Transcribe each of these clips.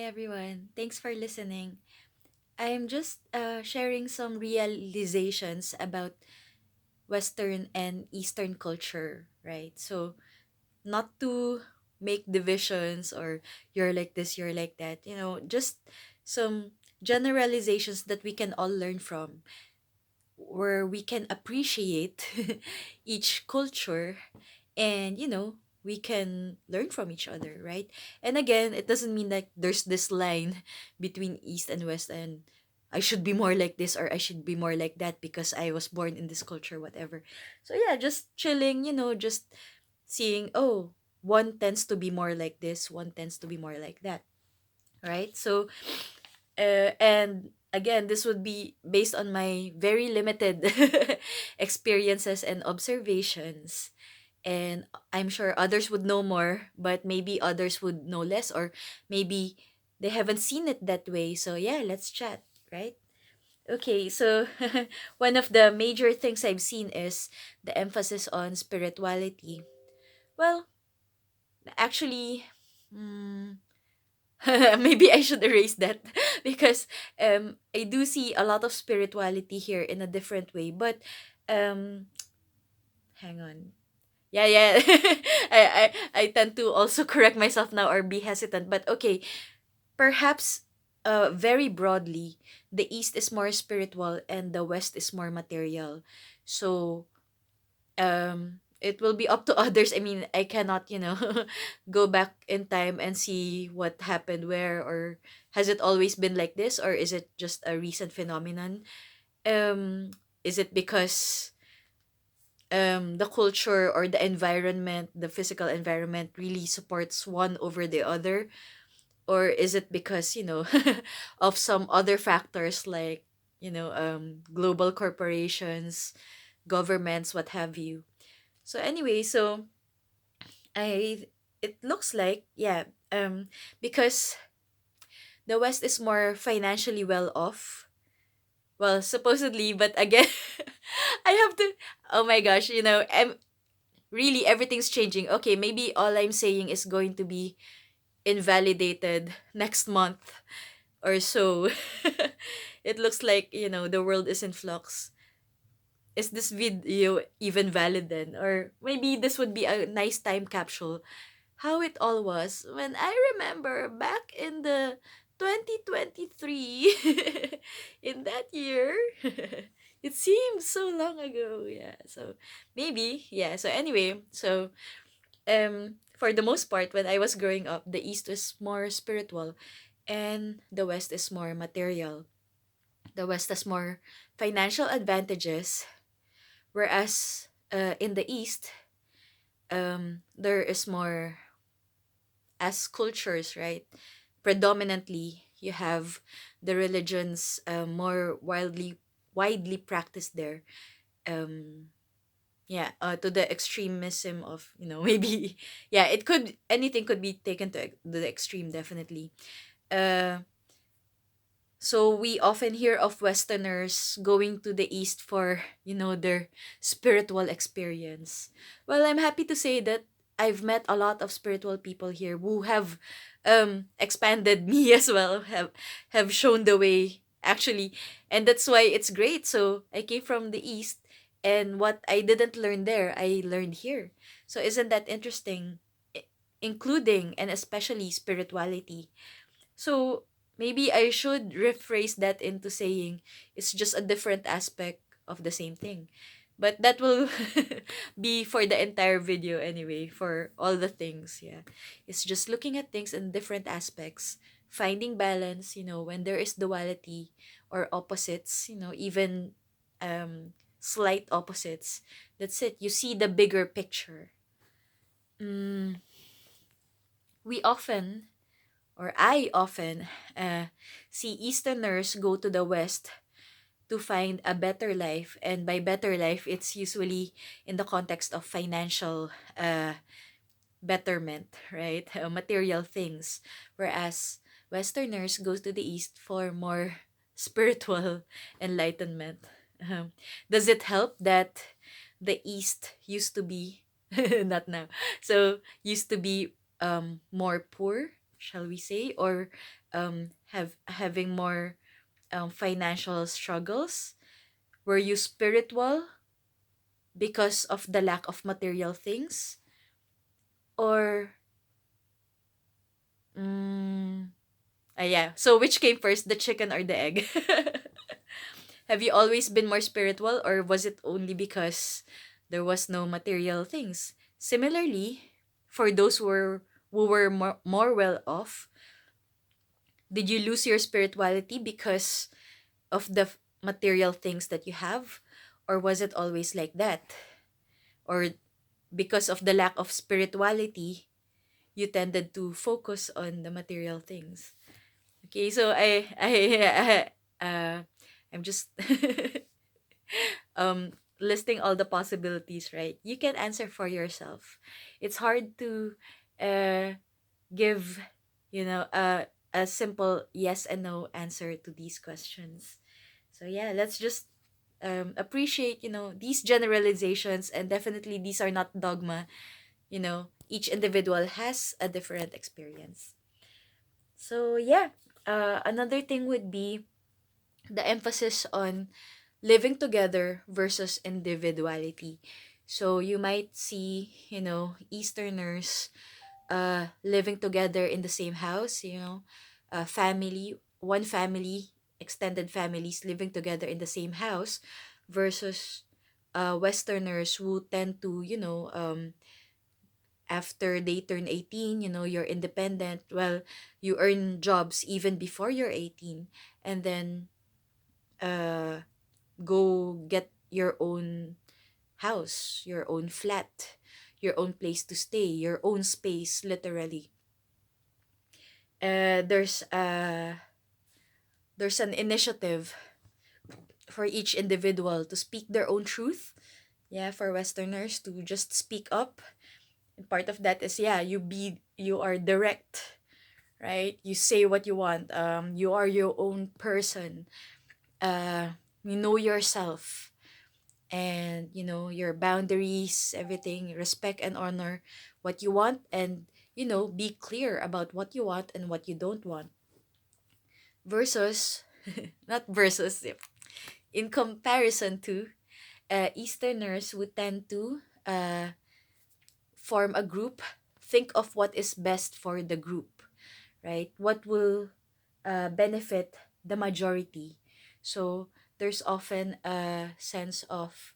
everyone. Thanks for listening. I'm just sharing some realizations about Western and Eastern culture, right? So, not to make divisions or you're like this, you're like that, just some generalizations that we can all learn from, where we can appreciate each culture and we can learn from each other, right? And again, it doesn't mean like there's this line between east and west and I should be more like this or I should be more like that because I was born in this culture, whatever. So yeah, just chilling, just seeing, oh, one tends to be more like this, one tends to be more like that, right? So and again, this would be based on my very limited experiences and observations. And I'm sure others would know more, but maybe others would know less, or maybe they haven't seen it that way. So, yeah, let's chat, right? Okay, so one of the major things I've seen is the emphasis on spirituality. Well, actually, mm, maybe I should erase that because I do see a lot of spirituality here in a different way. But um, hang on. Yeah, yeah. I tend to also correct myself now or be hesitant. But okay, perhaps very broadly, the East is more spiritual and the West is more material. So it will be up to others. I mean, I cannot, go back in time and see what happened where, or has it always been like this, or is it just a recent phenomenon? Um is it because the culture or the environment, the physical environment really supports one over the other? Or is it because, of some other factors like, global corporations, governments, what have you? So anyway, so I it looks like, yeah, because the West is more financially well off. Well, supposedly, but again, I have to. Oh my gosh, really everything's changing. Okay, maybe all I'm saying is going to be invalidated next month or so. It looks like, the world is in flux. Is this video even valid then? Or maybe this would be a nice time capsule. How it all was when I remember back in the 2023, in that year. It seems so long ago. Yeah. So maybe, yeah. So anyway, so for the most part, when I was growing up, the East was more spiritual and the West is more material. The West has more financial advantages, whereas in the East, there is more as cultures, right? Predominantly, you have the religions more widely practiced there. Um, yeah, to the extremism of, maybe, yeah, anything could be taken to the extreme, definitely. Uh, So we often hear of Westerners going to the East for, their spiritual experience. Well, I'm happy to say that I've met a lot of spiritual people here who have expanded me as well, have shown the way actually. And that's why it's great. So I came from the East, and what I didn't learn there, I learned here. So isn't that interesting? Including and especially spirituality. So maybe I should rephrase that into saying it's just a different aspect of the same thing. But that will be for the entire video anyway, for all the things. Yeah. It's just looking at things in different aspects, finding balance, when there is duality or opposites, even slight opposites. That's it. You see the bigger picture. Mm, we often or I often see Easterners go to the West to find a better life. And by better life, it's usually in the context of financial betterment, right? Material things. Whereas Westerners go to the East for more spiritual enlightenment. Does it help that the East used to be, not now, so used to be more poor? shall we say, or having more financial struggles? Were you spiritual because of the lack of material things? Or, mm, yeah. So which came first, the chicken or the egg? Have you always been more spiritual, or was it only because there was no material things? Similarly, for those who were more well off, did you lose your spirituality because of the material things that you have, or was it always like that? Or because of the lack of spirituality, you tended to focus on the material things? Okay, so uh, I'm just listing all the possibilities, right? You can answer for yourself. It's hard to uh give, a simple yes and no answer to these questions. So yeah, let's just appreciate, these generalizations, and definitely these are not dogma. Each individual has a different experience. So yeah, another thing would be the emphasis on living together versus individuality. So you might see, Easterners living together in the same house, one family, extended families living together in the same house, versus Westerners who tend to, after they turn 18, you're independent. Well, you earn jobs even before you're 18, and then uh, go get your own house, your own flat, your own place to stay, your own space, literally. There's an initiative for each individual to speak their own truth. Yeah, for Westerners to just speak up. And part of that is, yeah, you are direct, right? You say what you want. You are your own person. You know yourself, and your boundaries, everything. Respect and honor what you want, and be clear about what you want and what you don't want. Versus, not versus, in comparison to Easterners, who tend to form a group, think of what is best for the group, right? What will benefit the majority. So there's often a sense of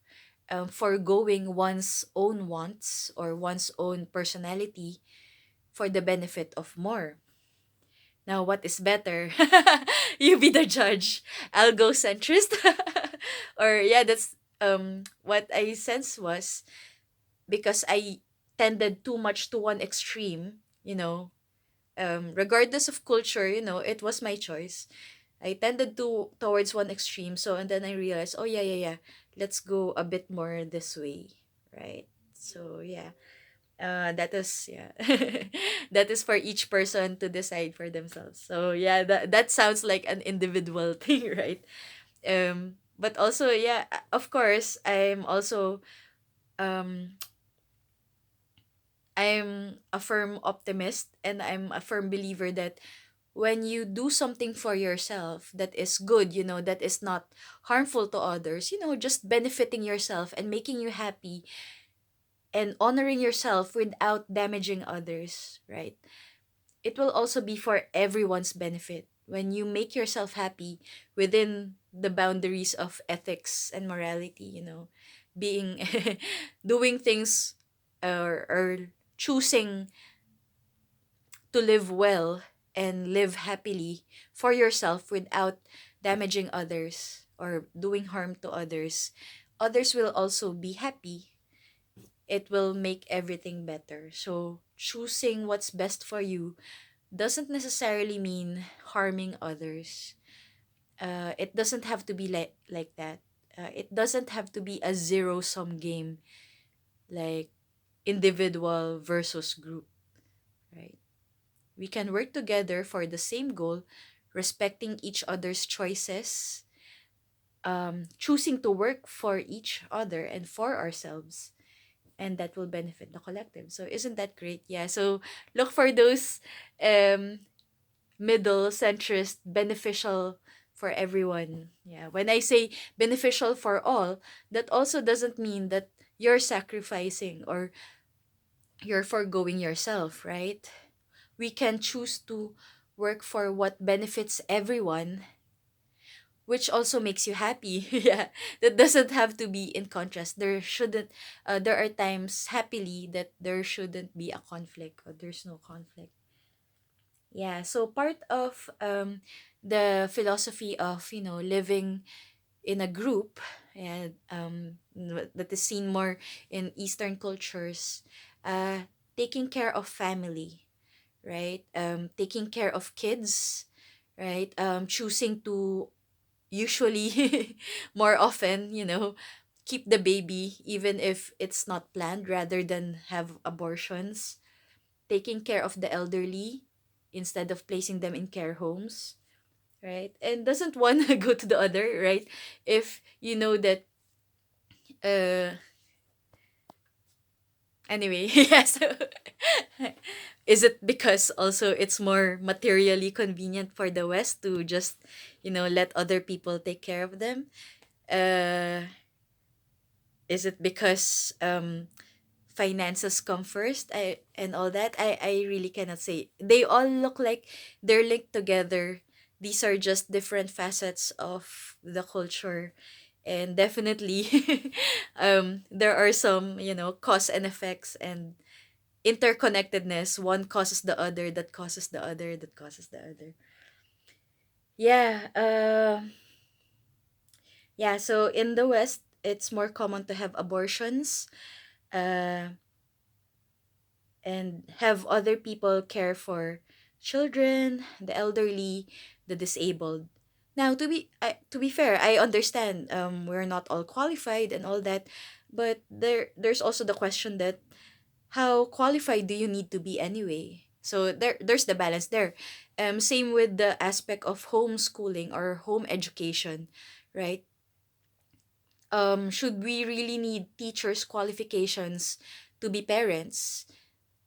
foregoing one's own wants or one's own personality for the benefit of more. Now, what is better? You be the judge. I'll go centrist. Or yeah, that's what I sense was, because I tended too much to one extreme, regardless of culture, it was my choice. I tended to towards one extreme. So and then I realized, oh yeah, yeah, yeah. Let's go a bit more this way, right? So yeah. That is, yeah. That is for each person to decide for themselves. So yeah, that sounds like an individual thing, right? But also, yeah, of course, um I'm a firm optimist, and I'm a firm believer that when you do something for yourself that is good, that is not harmful to others, just benefiting yourself and making you happy and honoring yourself without damaging others, right? It will also be for everyone's benefit. When you make yourself happy within the boundaries of ethics and morality, being doing things, or choosing to live well and live happily for yourself without damaging others or doing harm to others, others will also be happy. It will make everything better. So, choosing what's best for you doesn't necessarily mean harming others. It doesn't have to be like that. It doesn't have to be a zero sum game, like individual versus group, right? We can work together for the same goal, respecting each other's choices, choosing to work for each other and for ourselves, and that will benefit the collective. So isn't that great? Yeah. So look for those um middle centrist beneficial for everyone. Yeah. When I say beneficial for all, that also doesn't mean that you're sacrificing or you're foregoing yourself, right? We can choose to work for what benefits everyone, which also makes you happy. Yeah, that doesn't have to be in contrast. There shouldn't there are times happily that there shouldn't be a conflict, or there's no conflict. Yeah, so part of the philosophy of, living in a group, and that is seen more in Eastern cultures, uh taking care of family, right? Taking care of kids, right? Choosing to usually more often, keep the baby even if it's not planned, rather than have abortions. Taking care of the elderly instead of placing them in care homes, right? And doesn't one go to the other, right? If you know that, uh anyway, yeah, so is it because also it's more materially convenient for the West to just, let other people take care of them? Uh is it because finances come first, and all that? I really cannot say. They all look like they're linked together. These are just different facets of the culture, and definitely there are some, cause and effects and interconnectedness. One causes the other, that causes the other, that causes the other. Yeah. Yeah, so in the West, it's more common to have abortions, uh and have other people care for children, the elderly, the disabled. Now, to be fair, I understand we're not all qualified and all that, but there's also the question that how qualified do you need to be anyway? So there's the balance there. Same with the aspect of homeschooling or home education, right? Should we really need teachers' qualifications to be parents?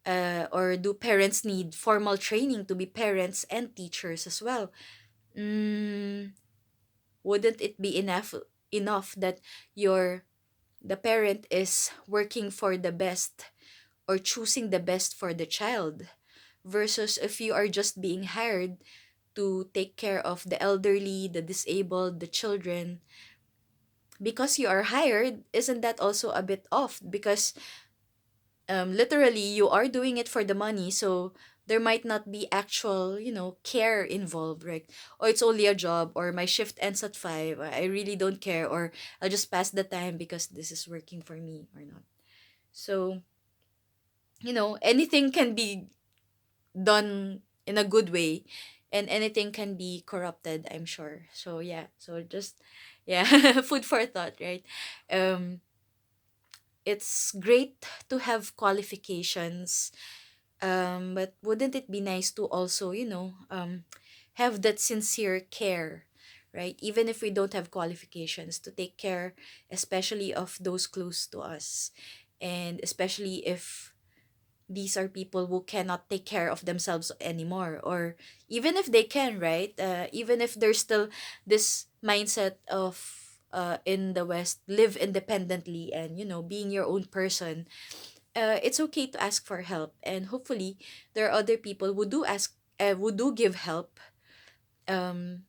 Or do parents need formal training to be parents and teachers as well? Mm, wouldn't it be enough that your the parent is working for the best or choosing the best for the child, versus if you are just being hired to take care of the elderly, the disabled, the children, because you are hired? Isn't that also a bit off? Because literally you are doing it for the money, so there might not be actual, care involved, right? Or it's only a job, or my shift ends at 5, I really don't care, or I'll just pass the time because this is working for me or not. So, anything can be done in a good way, and anything can be corrupted, I'm sure. So yeah, so just, yeah, food for thought, right? um it's great to have qualifications, but wouldn't it be nice to also, have that sincere care, right? Even if we don't have qualifications, to take care, especially of those close to us, and especially if these are people who cannot take care of themselves anymore, or even if they can, right? Even if there's still this mindset of, in the West, live independently and, being your own person. It's okay to ask for help, and hopefully there are other people who do ask, who do give help. um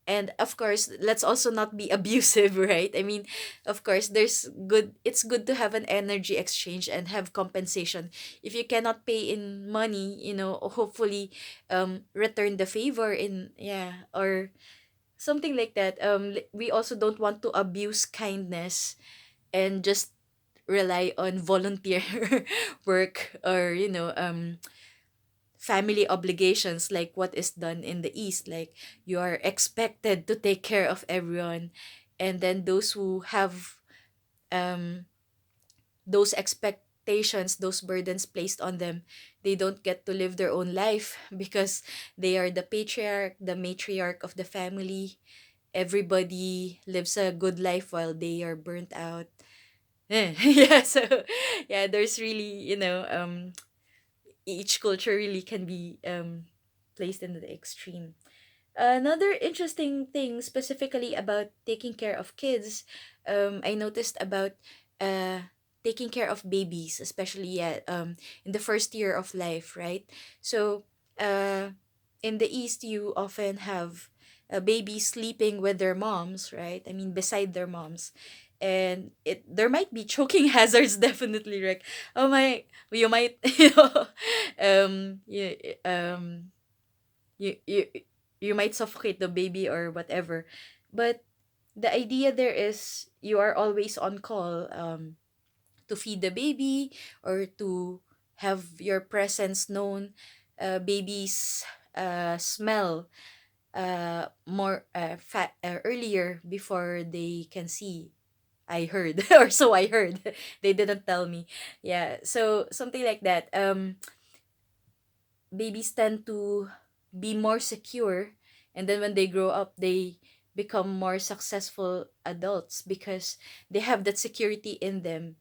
and of course, let's also not be abusive, right? I mean, of course, it's good to have an energy exchange and have compensation. If you cannot pay in money, hopefully return the favor in, yeah, or something like that. We also don't want to abuse kindness and just rely on volunteer work, or, family obligations, like what is done in the East. Like, you are expected to take care of everyone, and then those who have um those expectations, those burdens placed on them, they don't get to live their own life because they are the patriarch, the matriarch of the family. Everybody lives a good life while they are burnt out. Yeah, so yeah, there's really, each culture really can be placed into the extreme. Another interesting thing specifically about taking care of kids, I noticed about uh taking care of babies, especially in the first year of life, right? So uh in the East, you often have babies sleeping with their moms, right? I mean, beside their moms. And there might be choking hazards, definitely, right? Oh my, you might, you, you you you might suffocate the baby or whatever. But the idea there is you are always on call, to feed the baby or to have your presence known. Babies smell more earlier before they can see. I heard, or so I heard. They didn't tell me. Yeah, so something like that. Babies tend to be more secure, and then when they grow up they become more successful adults because they have that security in them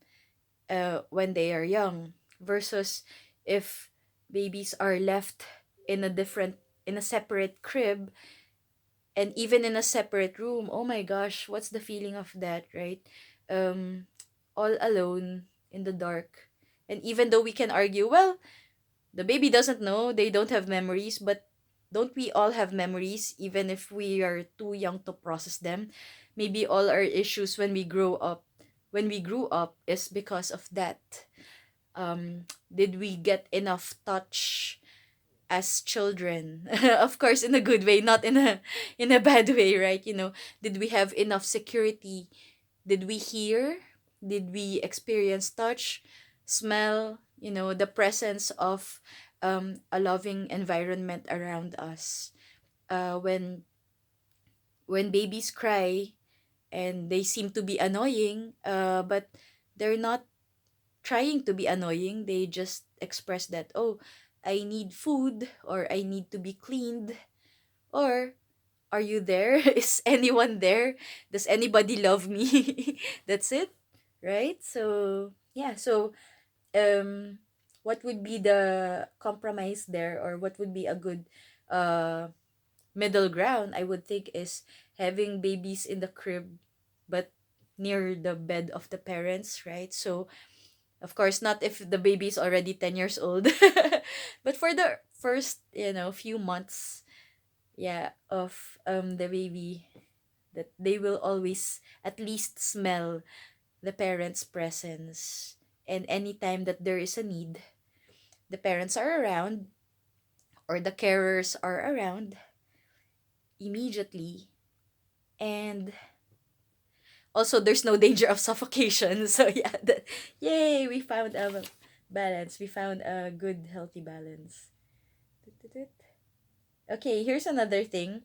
when they are young, versus if babies are left in a separate crib, and even in a separate room. Oh my gosh, what's the feeling of that, right? um all alone in the dark. And even though we can argue, well, the baby doesn't know, they don't have memories, but don't we all have memories even if we are too young to process them? Maybe all our issues when we grew up is because of that. Did we get enough touch as children? Of course, in a good way, not in a bad way, right? Did we have enough security? Did we hear? Did we experience touch, smell, the presence of a loving environment around us? When babies cry and they seem to be annoying, but they're not trying to be annoying. They just express that, oh, I need food, or I need to be cleaned, or are you there? Is anyone there? Does anybody love me? That's it, right? So yeah, so um what would be the compromise there, or what would be a good uh middle ground, I would think, is having babies in the crib but near the bed of the parents, right? So of course, not if the baby is already 10 years old. But for the first, few months, yeah, of the baby, that they will always at least smell the parents' presence. And anytime that there is a need, the parents are around, or the carers are around immediately. And also, there's no danger of suffocation. So yeah, yay, we found a balance. We found a good, healthy balance. Okay, here's another thing.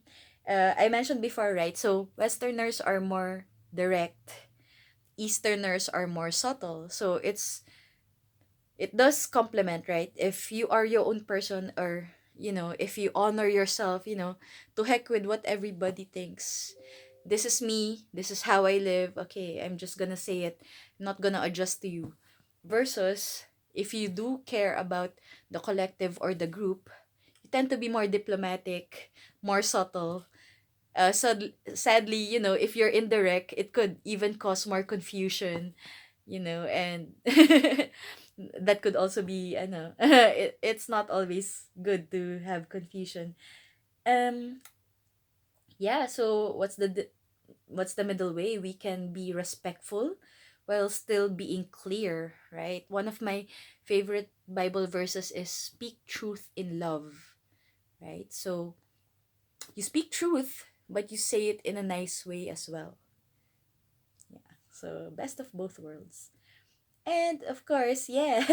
I mentioned before, right? So Westerners are more direct. Easterners are more subtle. So it does complement, right? If you are your own person, or if you honor yourself, to heck with what everybody thinks. This is me. This is how I live. Okay, I'm just gonna say it. I'm not gonna adjust to you. Versus if you do care about the collective or the group, you tend to be more diplomatic, more subtle. Sadly, if you're indirect, it could even cause more confusion, and that could also be, I know, it's not always good to have confusion. Um, yeah, so what's the middle way? We can be respectful while still being clear, right? One of my favorite Bible verses is speak truth in love, right? So you speak truth, but you say it in a nice way as well. Yeah. So best of both worlds. And of course, yeah.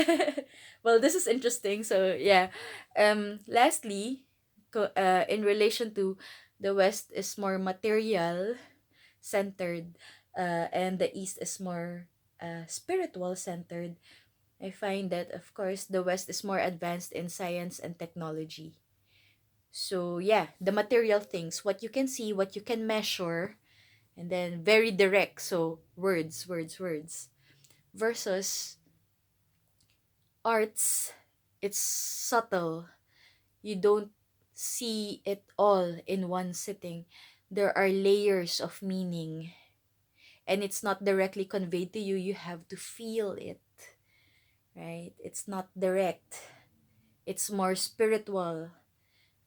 Well, this is interesting. So yeah. Lastly, in relation to the West is more material centered, and the East is more spiritual centered. I find that, of course, the West is more advanced in science and technology. So yeah, the material things, what you can see, what you can measure, and then very direct. So words, words, words. versus arts, it's subtle. You don't see it all in one sitting. There are layers of meaning, and it's not directly conveyed to you. You have to feel it, right? It's not direct, it's more spiritual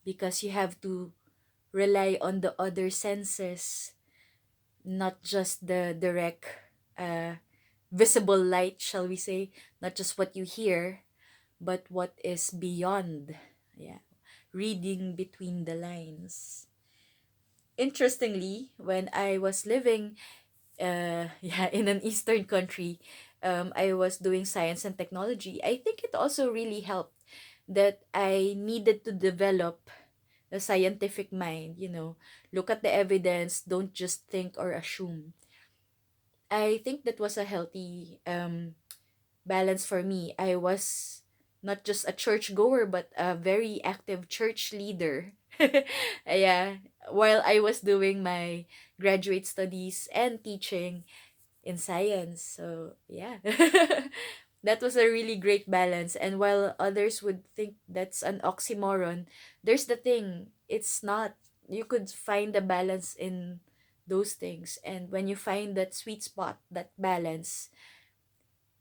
because you have to rely on the other senses, not just the direct uh, visible light, shall we say, not just what you hear, but what is beyond. Yeah, reading between the lines. Interestingly, when I was living yeah, in an eastern country, I was doing science and technology. I think it also really helped that I needed to develop a scientific mind, look at the evidence, don't just think or assume. I think that was a healthy balance for me. I was not just a church goer, but a very active church leader. Yeah, while I was doing my graduate studies and teaching in science. So, yeah. That was a really great balance. And while others would think that's an oxymoron, there's the thing. It's not. You could find a balance in those things. And when you find that sweet spot, that balance,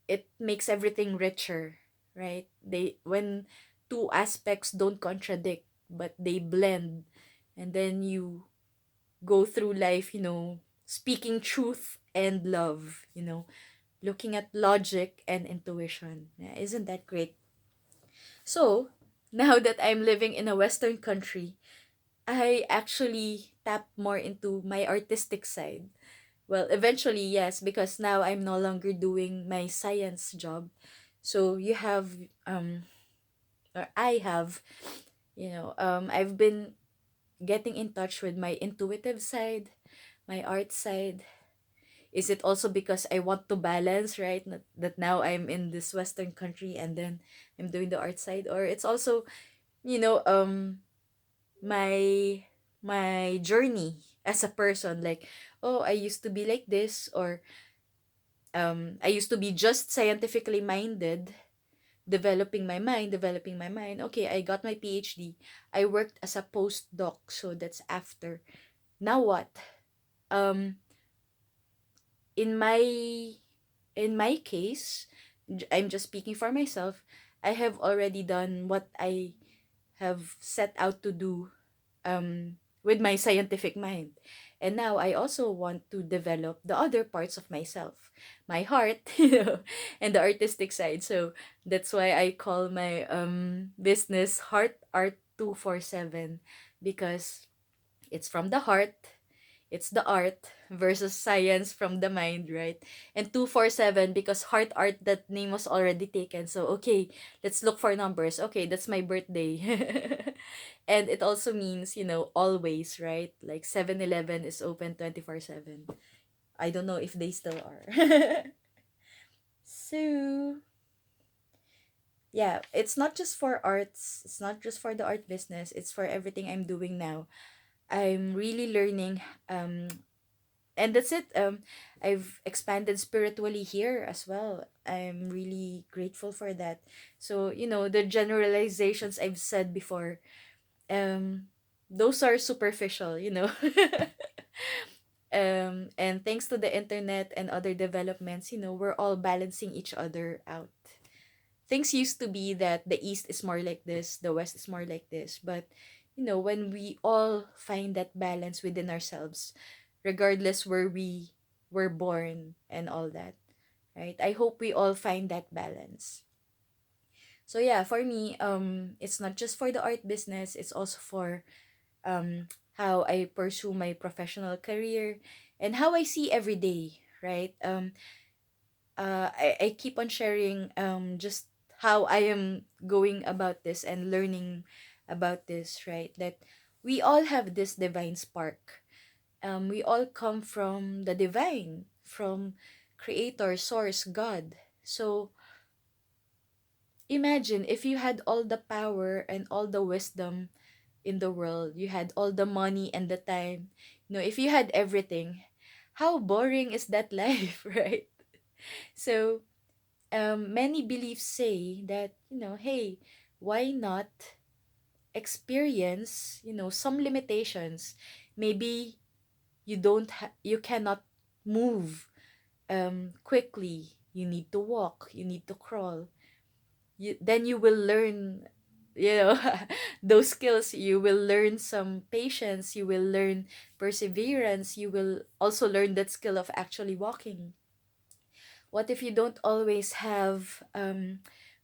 it makes everything richer, right? They when two aspects don't contradict, but they blend, and then you go through life, speaking truth and love, looking at logic and intuition. Yeah, isn't that great? So, now that I'm living in a Western country, I actually tap more into my artistic side. Well, eventually, yes, because now I'm no longer doing my science job. So you have, or I have, I've been getting in touch with my intuitive side, my art side. Is it also because I want to balance, right? That now I'm in this Western country and then I'm doing the art side, or it's also, you know, my my journey as a person, like, oh, I used to be like this, or I used to be just scientifically minded, developing my mind. Okay, I got my PhD. I worked as a postdoc, so that's after. Now what? Um, in my in my case, I'm just speaking for myself. I have already done what I have set out to do with my scientific mind. And now I also want to develop the other parts of myself, my heart, and the artistic side. So that's why I call my business Heart Art 247, because it's from the heart, it's the art versus science from the mind, right? And 247 because heart art, that name was already taken. So, okay, let's look for numbers. Okay, that's my birthday. And it also means, always, right? Like 7-Eleven is open 24/7. I don't know if they still are. So, yeah, it's not just for arts, it's not just for the art business, it's for everything I'm doing now. I'm really learning and that's it. I've expanded spiritually here as well. I'm really grateful for that. So, the generalizations I've said before, um those are superficial, and thanks to the internet and other developments, we're all balancing each other out. Things used to be that the east is more like this, the west is more like this, but when we all find that balance within ourselves, regardless where we were born and all that, right? I hope we all find that balance. So yeah, for me, it's not just for the art business, it's also for how I pursue my professional career and how I see every day, right? I keep on sharing just how I am going about this and learning about this, right? That we all have this divine spark. We all come from the divine, from creator, source, God. So imagine if you had all the power and all the wisdom in the world, you had all the money and the time, if you had everything, how boring is that life, right? So many beliefs say that, hey, why not experience, some limitations? Maybe you cannot move quickly. You need to walk, you need to crawl. Then you will learn, you know those skills. You will learn some patience, you will learn perseverance, you will also learn that skill of actually walking. What if you don't always have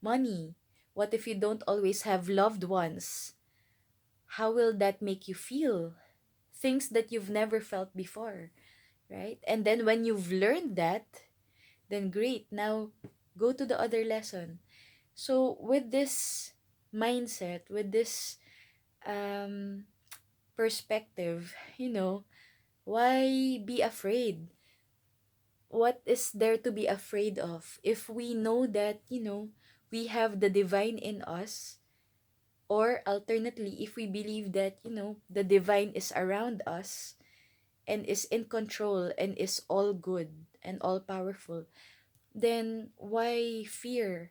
money? What if you don't always have loved ones? How will that make you feel? Things that you've never felt before, right? And then when you've learned that, then great, now go to the other lesson. So with this mindset, with this um perspective, why be afraid? What is there to be afraid of if we know that, we have the divine in us? Or alternately, if we believe that, the divine is around us and is in control and is all good and all powerful, then why fear?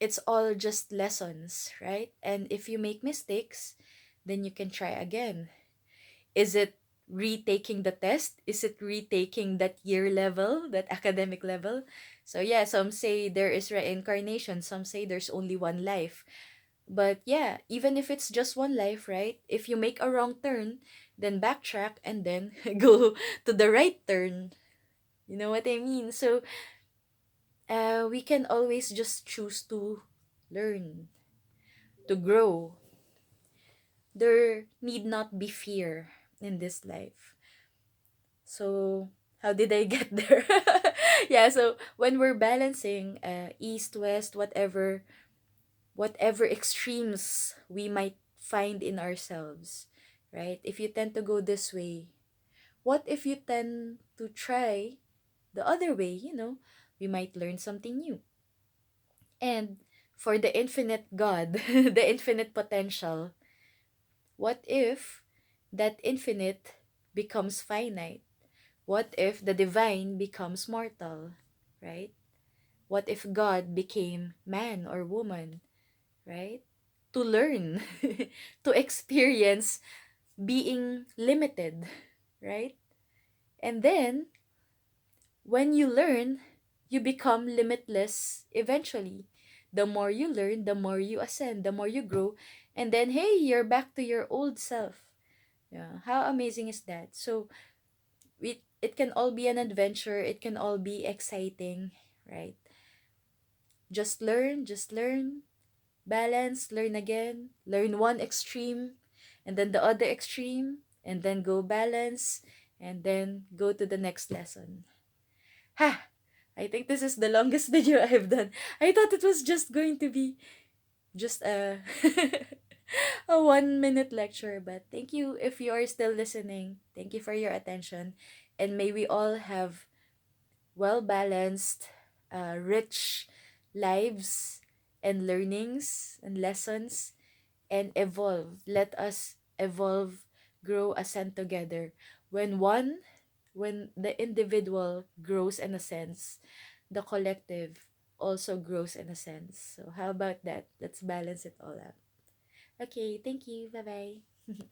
It's all just lessons, right? And if you make mistakes, then you can try again. Is it retaking the test? Is it retaking that year level, that academic level? So yeah, some say there is reincarnation, some say there's only one life. But yeah, even if it's just one life, right? If you make a wrong turn, then backtrack and then go to the right turn. You know what I mean? So we can always just choose to learn, to grow. There need not be fear in this life. So, how did I get there? Yeah, so when we're balancing east, west, whatever extremes we might find in ourselves, right? If you tend to go this way, what if you tend to try the other way? We might learn something new. And for the infinite God, the infinite potential, what if that infinite becomes finite? What if the divine becomes mortal, right? What if God became man or woman, right? To learn, to experience being limited, right? And then when you learn, you become limitless eventually. The more you learn, the more you ascend, the more you grow, and then hey, you're back to your old self. Yeah, how amazing is that? So it can all be an adventure, it can all be exciting, right? Just learn, balance, learn again, learn one extreme, and then the other extreme, and then go balance, and then go to the next lesson. Ha! I think this is the longest video I've done. I thought it was just going to be just a a 1 minute lecture, but thank you if you are still listening. Thank you for your attention, and may we all have well balanced, rich lives and learnings and lessons, and evolve. Let us evolve, grow, ascend together. When the individual grows in a sense, the collective also grows in a sense. So how about that? Let's balance it all out. Okay, thank you. Bye bye.